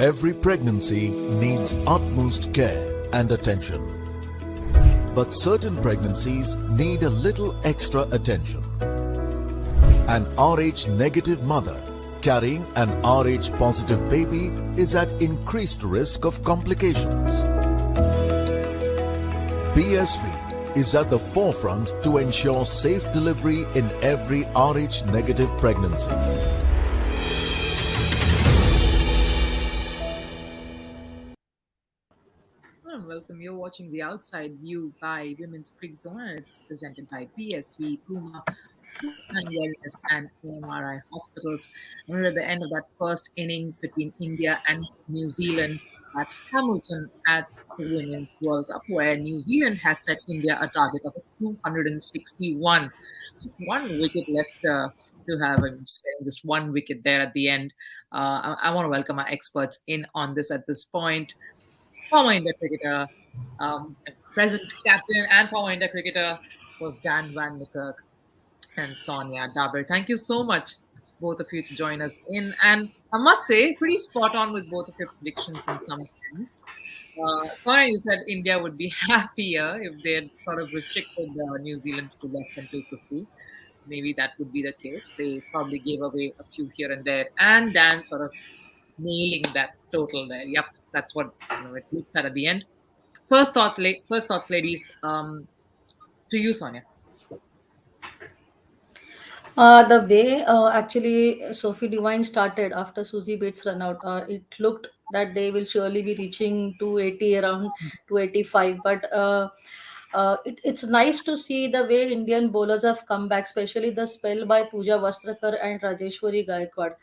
Every pregnancy needs utmost care and attention. But certain pregnancies need a little extra attention. An RH negative mother carrying an RH positive baby is at increased risk of complications. BSV is at the forefront to ensure safe delivery in every RH negative pregnancy. Welcome. You're watching The Outside View by Women's Creek Zone, and it's presented by PSV, Puma, and Wellness, and AMRI Hospitals. And we're at the end of that first innings between India and New Zealand at Hamilton at the Women's World Cup, where New Zealand has set India a target of 261. One wicket left to have, just one wicket there at the end. I want to welcome our experts in on this at this point. Former India cricketer, present captain and former India cricketer was Dan Van Niekerk and Sonia Dabir. Thank you so much, both of you, to join us in. And I must say, pretty spot on with both of your predictions in some sense. Sonia, you said India would be happier if they had sort of restricted New Zealand to less than 250. Maybe that would be the case. They probably gave away a few here and there. And Dan sort of nailing that total there. Yep, that's what it looks at the end. First thoughts, ladies. To you, Sonia. The way actually Sophie Devine started after Susie Bates run out, it looked that they will surely be reaching 280, around 285. But it's nice to see the way Indian bowlers have come back, especially the spell by Pooja Vastrakar and Rajeshwari Gaikwad.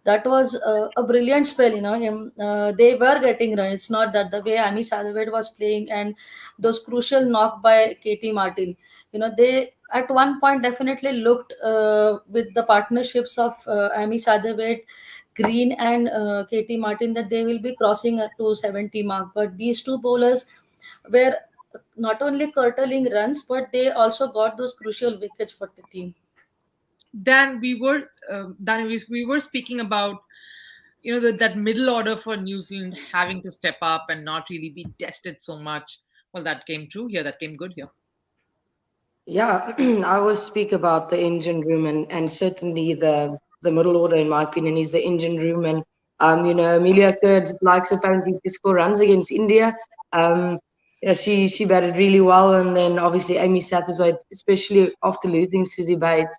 That was a brilliant spell, they were getting run. It's not that the way Amy Sadaved was playing and those crucial knock by Katie Martin, they at one point definitely looked with the partnerships of Amy Sadaved, Green, and Katie Martin that they will be crossing a 270 mark. But these two bowlers were not only curtailing runs, but they also got those crucial wickets for the team. Dan, we were speaking about that middle order for New Zealand having to step up and not really be tested so much. Well, that came true here. That came good here. Yeah, I will speak about the engine room, and certainly the middle order, in my opinion, is the engine room. And Amelia Kurd likes apparently to score runs against India. Yeah, she batted really well, and then obviously Amy Satterthwaite, especially after losing Susie Bates.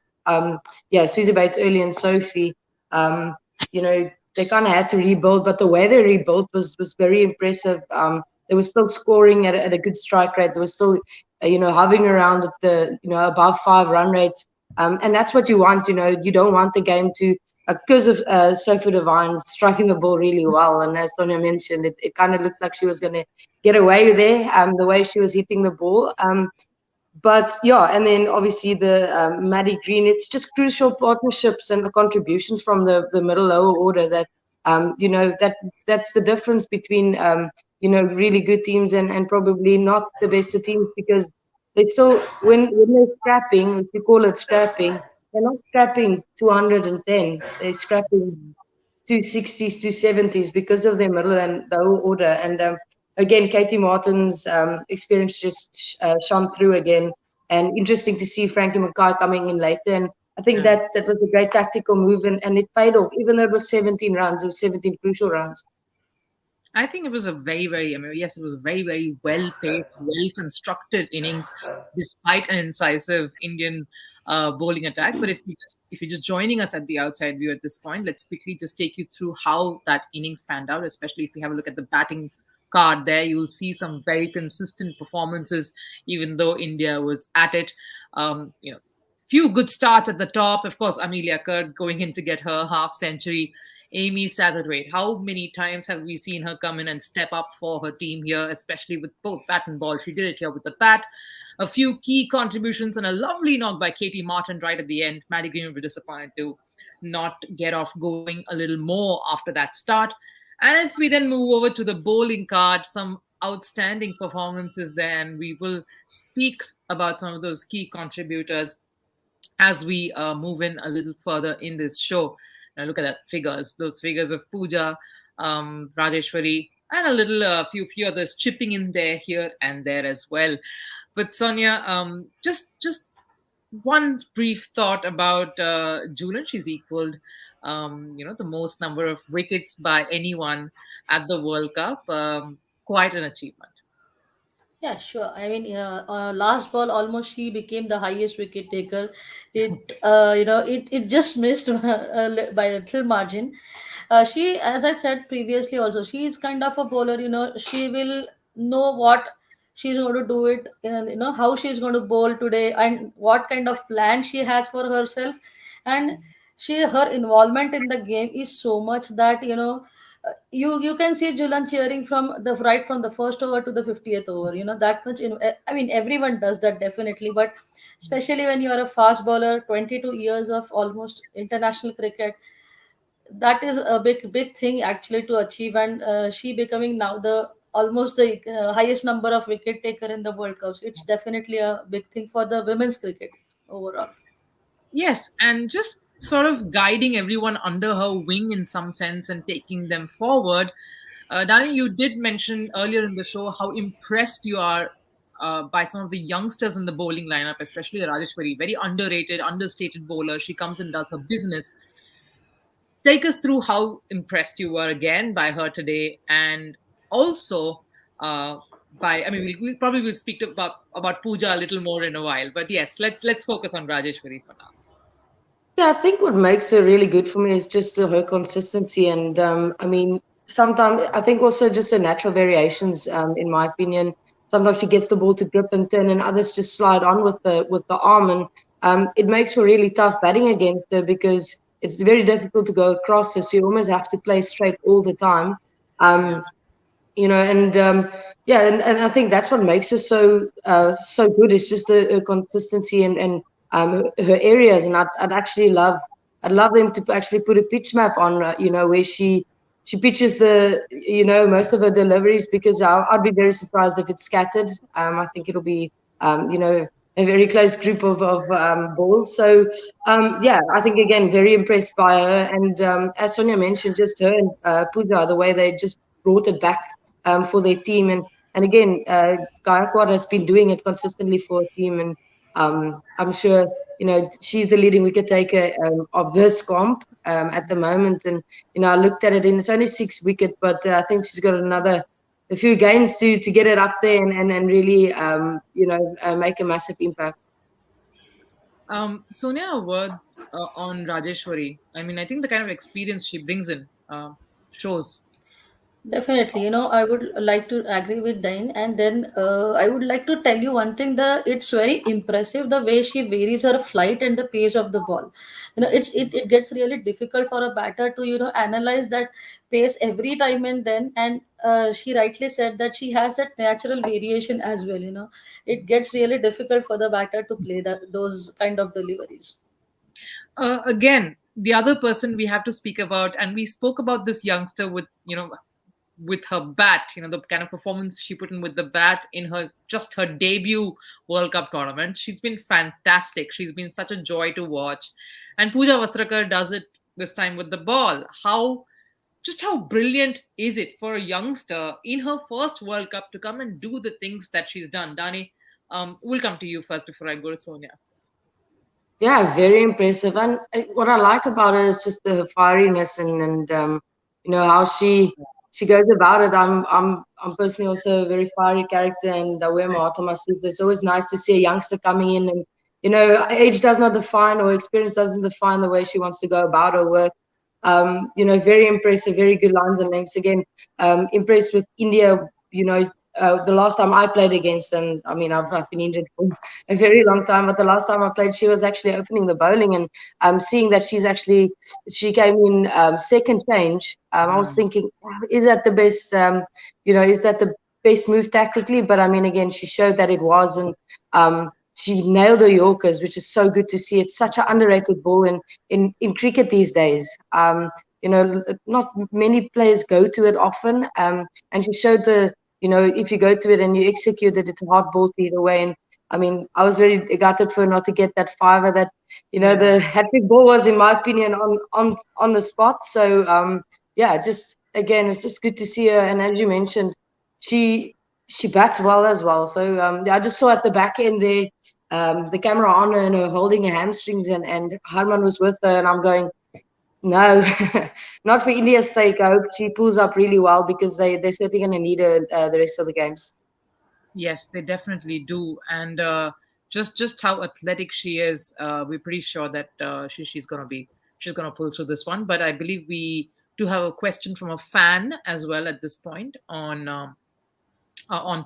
Susie Bates early and Sophie. They kind of had to rebuild, but the way they rebuilt was very impressive. They were still scoring at a good strike rate. They were still, hovering around at the, above 5 run rates. And that's what you want. You don't want the game to, because of Sophie Devine striking the ball really well. And as Sonia mentioned, it kind of looked like she was going to get away there, the way she was hitting the ball. But yeah, and then obviously the Maddie Green, it's just crucial partnerships and the contributions from the middle lower order that, that's the difference between, really good teams and probably not the best of teams, because they still, when they're scrapping, if you call it scrapping, they're not scrapping 210, they're scrapping 260s, 270s because of their middle and lower order. And again, Katie Martin's experience just shone through again. And interesting to see Frankie Mackay coming in later. And I think that was a great tactical move, and it paid off. Even though it was 17 runs, it was 17 crucial runs. I think it was a very, very, it was a very, very well-paced, well-constructed innings, despite an incisive Indian bowling attack. But if you're just joining us at the outside view at this point, let's quickly just take you through how that innings panned out, especially if you have a look at the batting card there. You'll see some very consistent performances, even though India was at it. Few good starts at the top. Of course, Amelia Kurd going in to get her half century. Amy Satterthwaite, how many times have we seen her come in and step up for her team here, especially with both bat and ball? She did it here with the bat. A few key contributions and a lovely knock by Katie Martin right at the end. Maddie Green will be disappointed to not get off going a little more after that start. And if we then move over to the bowling card, some outstanding performances there, and we will speak about some of those key contributors as we move in a little further in this show. Now look at that figures, those figures of Pooja Rajeshwari, and a little few others chipping in there here and there as well. But Sonia, just one brief thought about Julian. She's equaled, the most number of wickets by anyone at the World Cup. Quite an achievement. Yeah, sure. I mean, last ball almost she became the highest wicket taker. It just missed by a little margin. She, as I said previously, also she is kind of a bowler. She will know what she's going to do it. How she's going to bowl today and what kind of plan she has for herself, and her involvement in the game is so much that you can see Julan cheering from the right from the first over to the 50th over. That much. I mean, everyone does that definitely, but especially when you are a fast bowler, 22 years of almost international cricket, that is a big thing actually to achieve. And she becoming now the almost the highest number of wicket taker in the World Cups. It's definitely a big thing for the women's cricket overall. Yes, and just sort of guiding everyone under her wing in some sense and taking them forward. Dani, you did mention earlier in the show how impressed you are by some of the youngsters in the bowling lineup, especially Rajeshwari, very underrated, understated bowler. She comes and does her business. Take us through how impressed you were again by her today, and also uh, by. I mean, we probably will speak about Pooja a little more in a while, but yes, let's focus on Rajeshwari for now. Yeah, I think what makes her really good for me is just her consistency, and I mean, sometimes I think also just her natural variations. In my opinion, sometimes she gets the ball to grip and turn, and others just slide on with the arm, and it makes for really tough batting against her because it's very difficult to go across her. So you almost have to play straight all the time. Um, and yeah, and I think that's what makes her so good. It's just the consistency and her areas, and I'd actually I'd love them to actually put a pitch map on, where she pitches the most of her deliveries, because I'd be very surprised if it's scattered. I think it'll be a very close group of balls. So yeah, I think again very impressed by her, and as Sonia mentioned, just her and Pooja, the way they just brought it back for their team. And again, Gaikwad has been doing it consistently for a team, and I'm sure she's the leading wicket taker of this comp at the moment. And I looked at it, and it's only 6 wickets, but I think she's got a few games to get it up there and really make a massive impact. Sonia, a word on Rajeshwari. I mean, I think the kind of experience she brings in shows. Definitely, I would like to agree with Dane, and then I would like to tell you one thing. It's very impressive the way she varies her flight and the pace of the ball. It gets really difficult for a batter to analyze that pace every time and then. And she rightly said that she has that natural variation as well. It gets really difficult for the batter to play those kind of deliveries. Again, the other person we have to speak about, and we spoke about this youngster with her bat, the kind of performance she put in with the bat in her debut World Cup tournament. She's been fantastic. She's been such a joy to watch. And Pooja Vastrakar does it this time with the ball. How brilliant is it for a youngster in her first World Cup to come and do the things that she's done? Dani, we'll come to you first before I go to Sonia. Yeah, very impressive. And what I like about her is just the fieriness and how she goes about it. I'm personally also a very fiery character, and I wear my heart on my sleeve. It's always nice to see a youngster coming in, and age does not define, or experience doesn't define the way she wants to go about her work. Very impressive, very good lines and lengths. Again, impressed with India. The last time I played against, and I mean, I've been injured for a very long time, but the last time I played, she was actually opening the bowling, and seeing that she came in second change. I was thinking, is that the best? Is that the best move tactically? But I mean, again, she showed that it was, and she nailed her Yorkers, which is so good to see. It's such an underrated ball in cricket these days. Not many players go to it often, and she showed if you go to it and you execute it, it's a hard ball to either way. And I mean, I was very gutted for her not to get that fiver that, the hat trick ball was, in my opinion, on the spot. So, yeah, just again, it's just good to see her. And as you mentioned, she she bats well as well. So I just saw at the back end there, the camera on her and her holding her hamstrings, and Harman was with her, and I'm going, no, not for India's sake. I hope she pulls up really well because they're certainly going to need her the rest of the games. Yes, they definitely do, and just how athletic she is, we're pretty sure that she's gonna pull through this one. But I believe we do have a question from a fan as well at this point on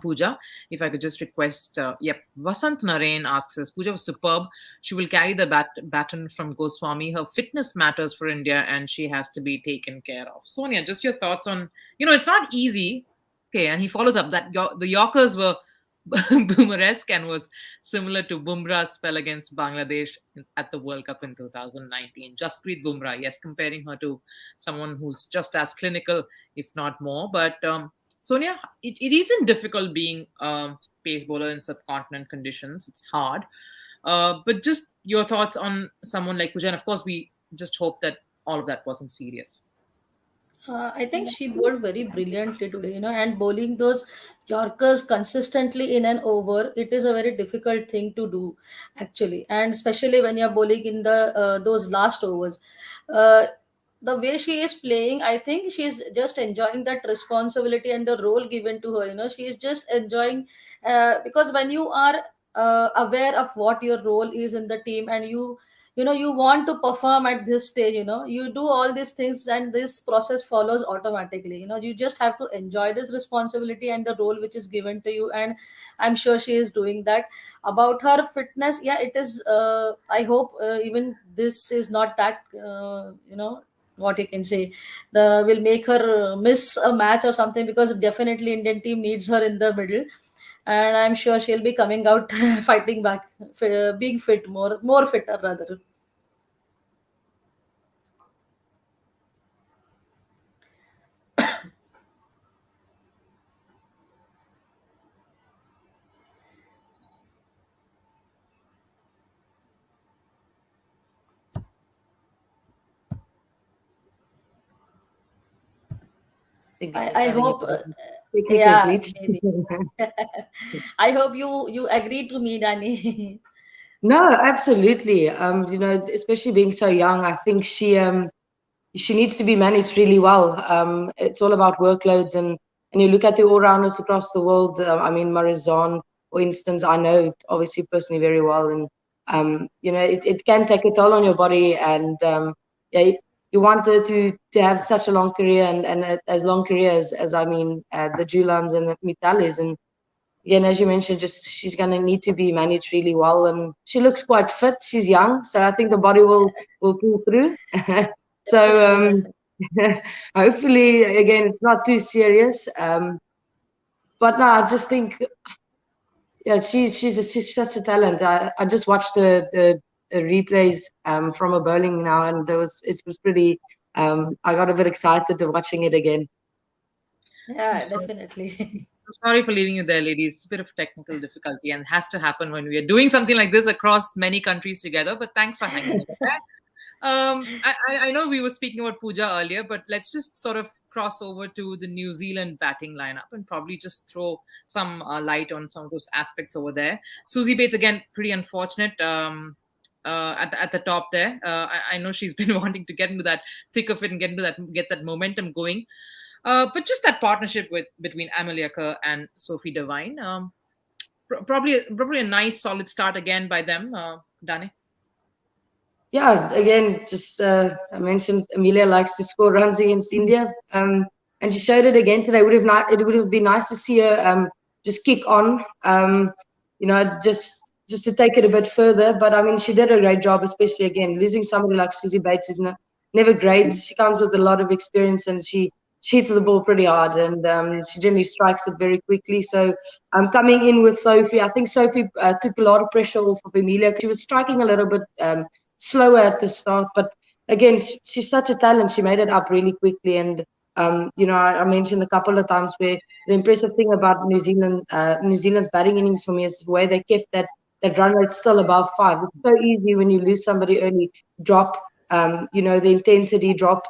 Pooja. If I could just request, yep, Vasant Narain asks us, Pooja was superb. She will carry the baton from Goswami. Her fitness matters for India and she has to be taken care of. Sonia, just your thoughts on, it's not easy. Okay, and he follows up that the Yorkers were boomeresque and was similar to Bumrah's spell against Bangladesh at the World Cup in 2019. Jasprit Bumrah, yes, comparing her to someone who's just as clinical, if not more. But Sonia, it isn't difficult being a pace bowler in subcontinent conditions. It's hard. But just your thoughts on someone like Pooja. And of course, we just hope that all of that wasn't serious. I think she bowled very brilliantly today, and bowling those Yorkers consistently in an over, it is a very difficult thing to do, actually, and especially when you're bowling in the those last overs. Uh, the way she is playing, I think she's just enjoying that responsibility and the role given to her. She is just enjoying, because when you are aware of what your role is in the team, and you want to perform at this stage, you do all these things, and this process follows automatically. You just have to enjoy this responsibility and the role which is given to you, and I'm sure she is doing that. About her fitness, yeah, it is, I hope, even this is not that, what you can say, the will make her miss a match or something, because definitely Indian team needs her in the middle, and I'm sure she'll be coming out fighting back, being fit, more fitter rather. I think we're just I having a hope, bit of a technical yeah, glitch. maybe. I hope you agree to me, Danny. No, absolutely. Especially being so young, I think she needs to be managed really well. It's all about workloads, and you look at the all-rounders across the world. I mean, Marizon, for instance, I know obviously personally very well, and it can take a toll on your body, and yeah, you want her to have such a long career, and as long career as I mean the Julans and the Mitalis, and again, as you mentioned, just she's going to need to be managed really well, and she looks quite fit. She's young, so I think the body will pull through. So Definitely, definitely. hopefully, again, it's not too serious. But no, I just think, yeah, she's such a talent. I just watched the replays from her bowling now, and it was pretty. I got a bit excited to watching it again. I'm Yeah, sorry. definitely. I'm sorry for leaving you there, ladies. It's a bit of technical difficulty and has to happen when we are doing something like this across many countries together. But thanks for hanging in there. I know we were speaking about Pooja earlier, but let's just sort of cross over to the New Zealand batting lineup and probably just throw some light on some of those aspects over there. Susie Bates, again, pretty unfortunate at the top there. I know she's been wanting to get into that thick of it and get that momentum going. But just that partnership between Amelia Kerr and Sophie Devine, probably a nice solid start again by them, Dane. Yeah, again, just I mentioned Amelia likes to score runs against India, and she showed it again today. It would have been nice to see her just kick on, just to take it a bit further. But I mean, she did a great job, especially again losing somebody like Susie Bates is never great. She comes with a lot of experience, and she hits the ball pretty hard, and she generally strikes it very quickly. So coming in with Sophie, I think Sophie took a lot of pressure off of Amelia. She was striking a little bit slower at the start, but again, she's such a talent. She made it up really quickly, and I mentioned a couple of times where the impressive thing about New Zealand's batting innings for me is the way they kept that run rate still above fives. It's so easy when you lose somebody early, drop the intensity, drop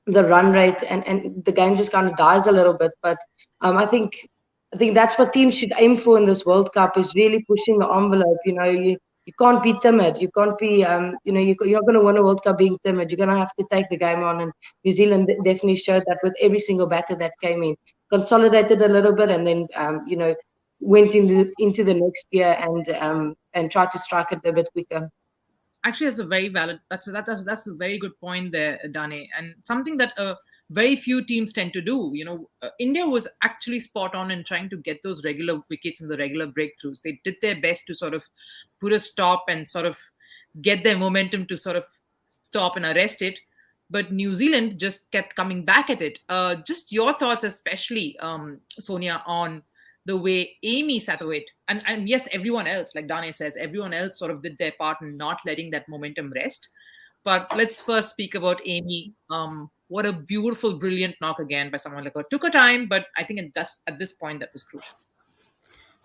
the run rate, and the game just kind of dies a little bit. But um, I think I think that's what teams should aim for in this World Cup, is really pushing the envelope. You can't be timid. You can't be you're not going to win a World Cup being timid. You're going to have to take the game on, and New Zealand definitely showed that with every single batter that came in, consolidated a little bit, and then went into the next year and tried to strike it a bit quicker. Actually, that's a very valid. That's a very good point there, Dane, and something that very few teams tend to do. India was actually spot on in trying to get those regular wickets and the regular breakthroughs. They did their best to sort of put a stop and sort of get their momentum to sort of stop and arrest it. But New Zealand just kept coming back at it. Just your thoughts, especially Sonia, on the way Amy Satterthwaite and yes, everyone else, like Dane says, everyone else sort of did their part in not letting that momentum rest. But let's first speak about Amy. What a beautiful, brilliant knock again by someone like her. Took her time, but I think at this point that was crucial.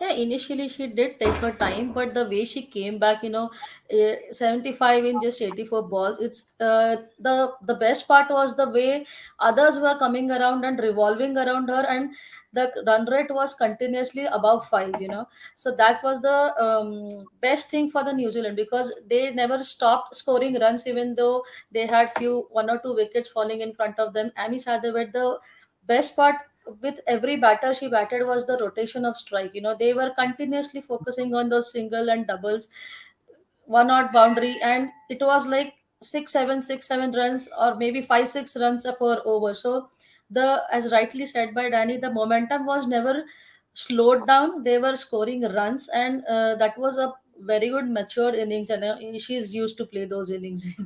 Yeah, initially she did take her time, but the way she came back, 75 in just 84 balls. It's the best part was the way others were coming around and revolving around her, and the run rate was continuously above five. So that was the best thing for the New Zealand, because they never stopped scoring runs, even though they had few one or two wickets falling in front of them. Amy Sadewet, the best part with every batter she batted was the rotation of strike. They were continuously focusing on those single and doubles, one odd boundary, and it was like 6 7 6 7 runs, or maybe 5 6 runs per over. So the, as rightly said by Danny, the momentum was never slowed down. They were scoring runs, and that was a very good matured innings, and she's used to play those innings.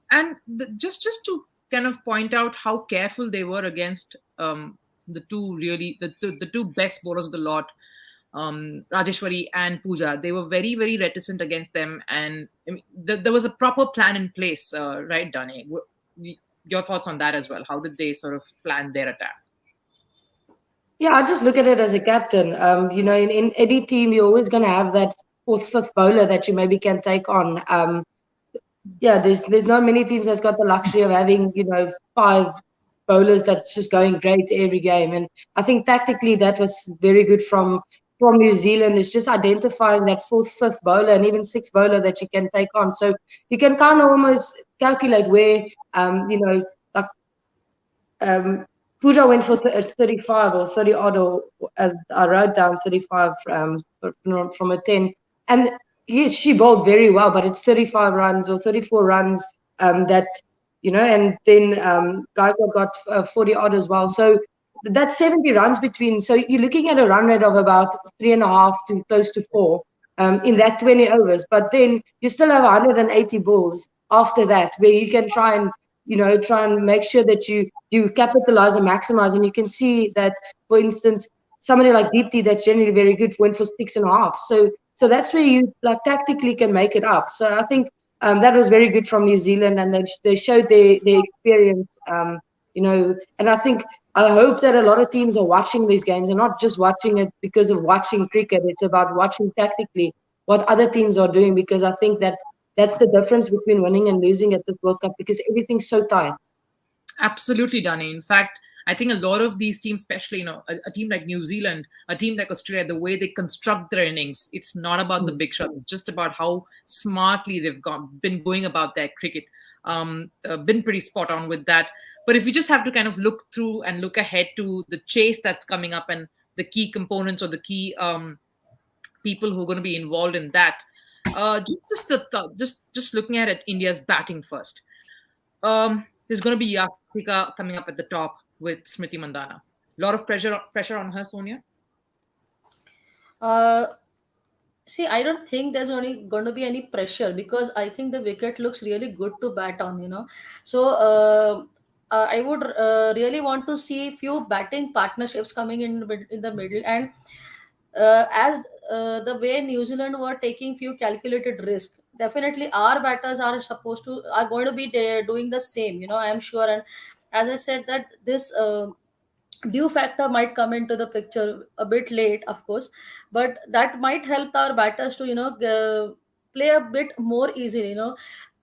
And just to kind of point out how careful they were against the two best bowlers of the lot, Rajeshwari and Pooja. They were very, very reticent against them, and I mean, there was a proper plan in place, right, Dane? Your thoughts on that as well? How did they sort of plan their attack? Yeah, I just look at it as a captain. In any team, you're always going to have that fourth, fifth bowler that you maybe can take on. Yeah, there's not many teams that's got the luxury of having five bowlers that's just going great every game. And I think tactically that was very good from New Zealand. Is just identifying that fourth, fifth bowler, and even sixth bowler that you can take on. So you can kind of almost calculate where like um, Pooja went for 35 or 30 odd, or as I wrote down 35 from a 10. And yes, she bowled very well, but it's 35 runs or 34 runs and then Geiger got 40 odd as well. So that's 70 runs between. So you're looking at a run rate of about 3.5 to close to 4 in that 20 overs. But then you still have 180 balls after that, where you can try and make sure that you capitalize and maximize. And you can see that, for instance, somebody like Deepti, that's generally very good, went for 6.5. So that's where you like tactically can make it up. So I think that was very good from New Zealand, and they showed their experience. And I hope that a lot of teams are watching these games and not just watching it because of watching cricket. It's about watching tactically what other teams are doing, because I think that's the difference between winning and losing at the World Cup, because everything's so tight. Absolutely, Danny. In fact, I think a lot of these teams, especially a team like New Zealand, a team like Australia, the way they construct their innings, it's not about the big shots. It's just about how smartly they've been going about their cricket. Been pretty spot on with that. But if you just have to kind of look through and look ahead to the chase that's coming up and the key components or the key people who are going to be involved in that, just looking at it, India's batting first. There's going to be Yasika coming up at the top with Smriti Mandana. A lot of pressure on her, Sonia. uh, See, I don't think there's only going to be any pressure, because I think the wicket looks really good to bat on. So I would really want to see few batting partnerships coming in the middle, and as the way New Zealand were taking few calculated risk, definitely our batters are going to be doing the same. I am sure. And as I said, that this due factor might come into the picture a bit late, of course, but that might help our batters to play a bit more easily.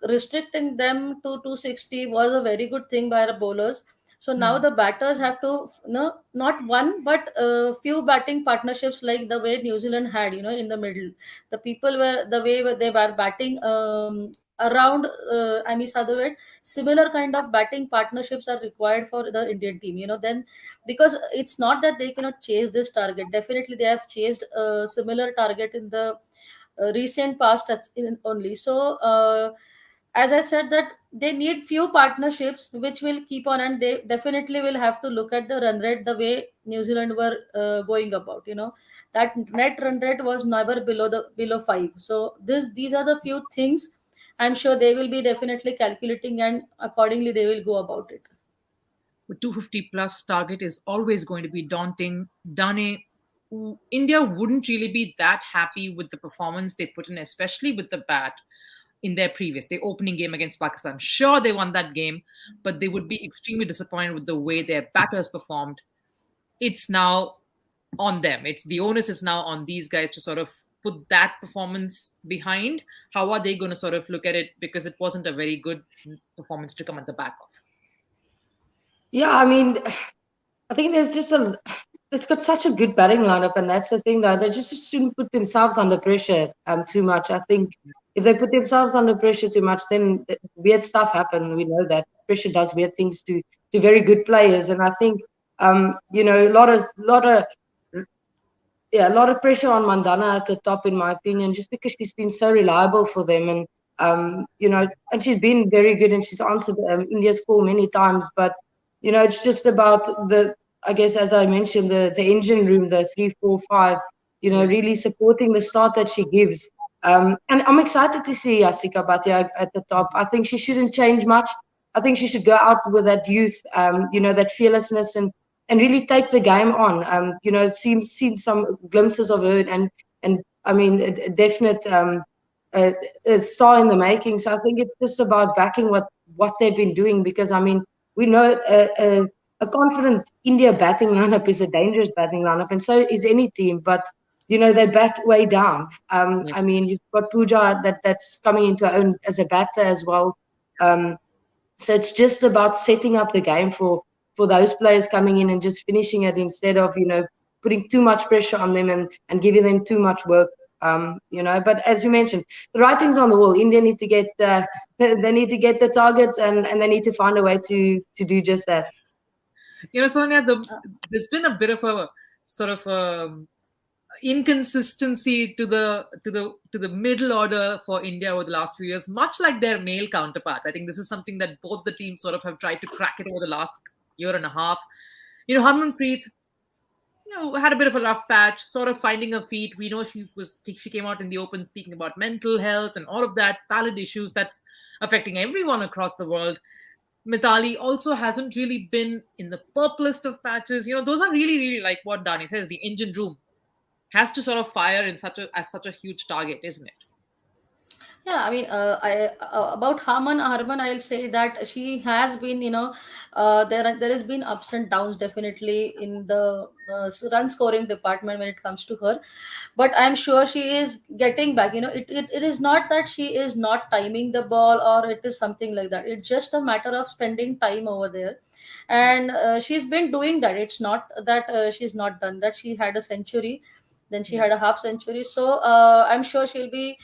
restricting them to 260 was a very good thing by our bowlers. So now Hmm. the batters have to, not one but a few batting partnerships, like the way New Zealand had, in the middle. The people were the way they were batting around Amy Southwell. Similar kind of batting partnerships are required for the Indian team. Then, because it's not that they cannot chase this target. Definitely, they have chased a similar target in the recent past only. So, as I said, that they need few partnerships which will keep on, and they definitely will have to look at the run rate the way New Zealand were going about. That net run rate was never below 5. So these are the few things I'm sure they will be definitely calculating, and accordingly they will go about it. The 250 plus target is always going to be daunting. Dane, India wouldn't really be that happy with the performance they put in, especially with the bat in their opening game against Pakistan. Sure, they won that game, but they would be extremely disappointed with the way their batters performed. It's now on them. It's the onus is now on these guys to sort of put that performance behind. How are they going to sort of look at it? Because it wasn't a very good performance to come at the back of. Yeah, I mean, I think it's got such a good batting lineup, and that's the thing, though. They just shouldn't put themselves under pressure too much. I think if they put themselves under pressure too much, then weird stuff happen. We know that pressure does weird things to very good players, and I think a lot of pressure on Mandana at the top, in my opinion, just because she's been so reliable for them, and and she's been very good, and she's answered India's call many times. But it's just about I guess, as I mentioned, the engine room, the 3-4-5, Yes. really supporting the start that she gives. And I'm excited to see Asika Bhatia at the top. I think she shouldn't change much. I think she should go out with that youth, that fearlessness, and really take the game on. Seen some glimpses of her, and I mean, a definite a star in the making. So I think it's just about backing what they've been doing, because I mean, we know a confident India batting lineup is a dangerous batting lineup, and so is any team. But they bat way down. Yeah. I mean, you've got Pooja that's coming into her own as a batter as well. Um, so it's just about setting up the game for those players coming in and just finishing it, instead of putting too much pressure on them and giving them too much work. But as you mentioned, the writing's on the wall. India need to get they need to get the target, and they need to find a way to do just that. Sonia, there's been a bit of a sort of inconsistency to the middle order for India over the last few years, much like their male counterparts. I think this is something that both the teams sort of have tried to crack it over the last year and a half. Harmanpreet, had a bit of a rough patch, sort of finding her feet. We know she came out in the open speaking about mental health and all of that valid issues that's affecting everyone across the world. Mithali also hasn't really been in the purplest of patches. Those are really, really like what Dani says. The engine room has to sort of fire in such a huge target, isn't it? Yeah, I mean, about Harman, I'll say that she has been, there has been ups and downs definitely in the run scoring department when it comes to her, but I'm sure she is getting back. It is not that she is not timing the ball or it is something like that. It's just a matter of spending time over there, and Yes. she's been doing that. It's not that she's not done that. She had a century, then she Yeah. had a half century. So I'm sure she'll be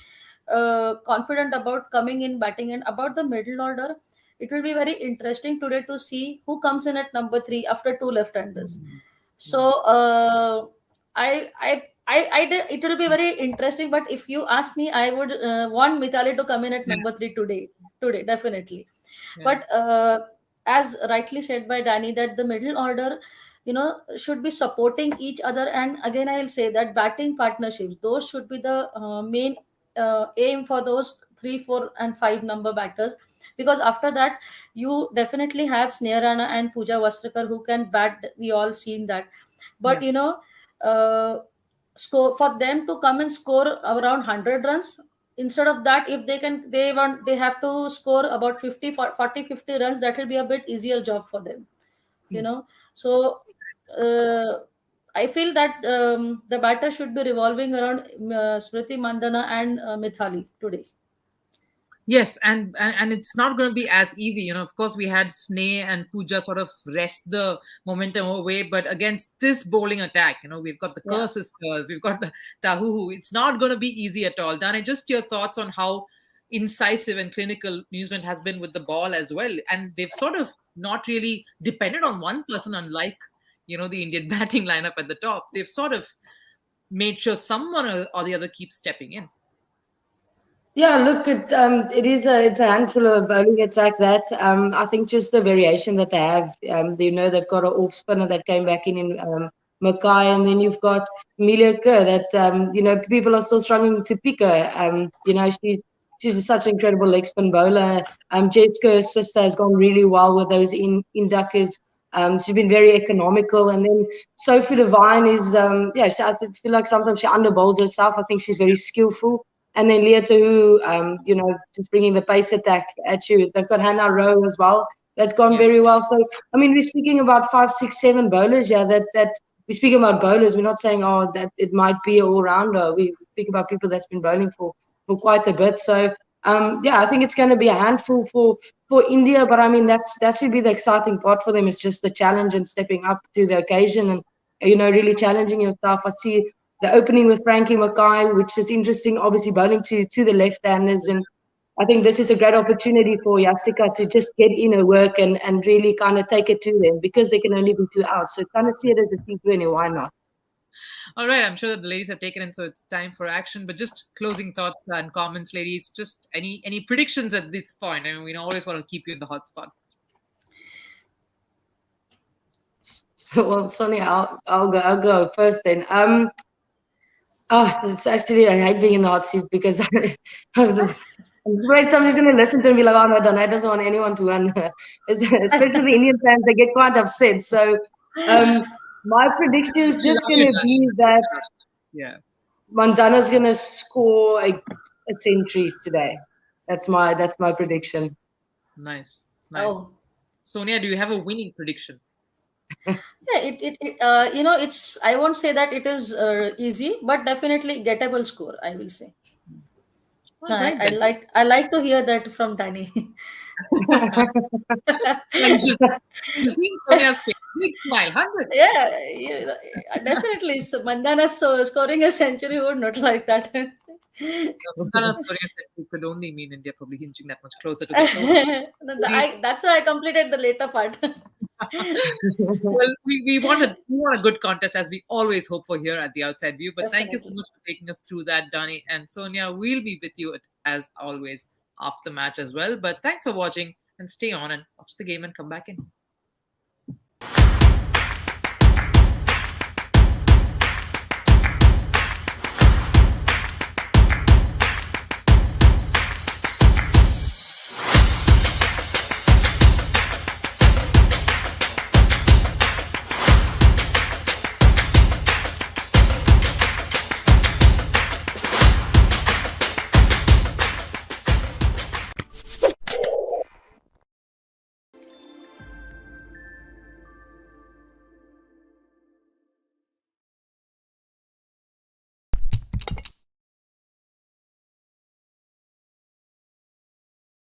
confident about coming in batting. And about the middle order, it will be very interesting today to see who comes in at number 3 after two left-handers. Mm. So it will be very interesting. But if you ask me, I would want Mithali to come in at Yeah. number 3 today. Today, definitely. Yeah. But as rightly said by Danny, that the middle order, should be supporting each other. And again, I'll say that batting partnerships, those should be the main aim for those 3, 4, and 5 number batters, because after that you definitely have Sneharana and Pooja Vastrakar who can bat. We all seen that. Yeah. But uh, score for them to come and score around 100 runs. Instead of that, if they have to score about 50, 40, 50 runs, that will be a bit easier job for them. you Mm. know so uh, I feel that the batter should be revolving around Smriti Mandana and Mithali today. Yes, and it's not going to be as easy. Of course, we had Sneh and Pooja sort of rest the momentum away, but against this bowling attack, we've got the Yeah. Kerr sisters, we've got the Tahuhu. It's not going to be easy at all. Dane, just your thoughts on how incisive and clinical New Zealand has been with the ball as well, and they've sort of not really depended on one person, unlike the Indian batting lineup at the top. They've sort of made sure someone or the other keeps stepping in. Yeah, look, it's a handful of bowling attack that I think just the variation that they have. They've got an off spinner that came back in Mackay, and then you've got Amelia Kerr that people are still struggling to pick her. She's such an incredible leg spin bowler. Jess Kerr's sister has gone really well with those in duckers. She's been very economical, and then Sophie Devine is I feel like sometimes she underbowls herself. I think she's very skillful. And then Leah Tahu, just bringing the pace attack at you. They've got Hannah Rowe as well. That's gone Yeah. very well. So, I mean, we're speaking about 5, 6, 7 bowlers. Yeah, that we're speaking about bowlers. We're not saying, that it might be an all-rounder. We speak about people that's been bowling for quite a bit. So, I think it's going to be a handful for India. But, I mean, that should be the exciting part for them. It's just the challenge and stepping up to the occasion and, really challenging yourself. I see the opening with Frankie Mackay, which is interesting, obviously bowling to the left-handers. And I think this is a great opportunity for Yastika to just get in her work and really kind of take it to them because they can only be 2 outs. So kind of see it as a T20, why not? All right, I'm sure that the ladies have taken in, so it's time for action. But just closing thoughts and comments, ladies. Just any predictions at this point? I mean, we always want to keep you in the hot spot. So, well, Sonia, I'll go first then. It's actually, I hate being in the hot seat because I'm afraid somebody's going to listen to me like, oh no, Dana doesn't want anyone to win. Especially the Indian fans, they get quite upset. So my prediction is We just love going you, to Dani. be that Yeah, Mandana's going to score a century today. That's my prediction. nice. Oh, Sonia, do you have a winning prediction? yeah. It's. I won't say that it is easy, but definitely gettable score. I will say. All right then. I like to hear that from Danny. And you see Sonia's face, big smile, 100. Yeah, yeah, definitely. So Mandana scoring a century, who would not like that? Santana's Korean century could only mean India probably inching that much closer to the throne. That's why I completed the later part. Well, we want a good contest as we always hope for here at the Outside View. But thank you so Definitely. much for taking us through that, Dani and Sonia. We'll be with you as always after the match as well. But thanks for watching and stay on and watch the game and come back in.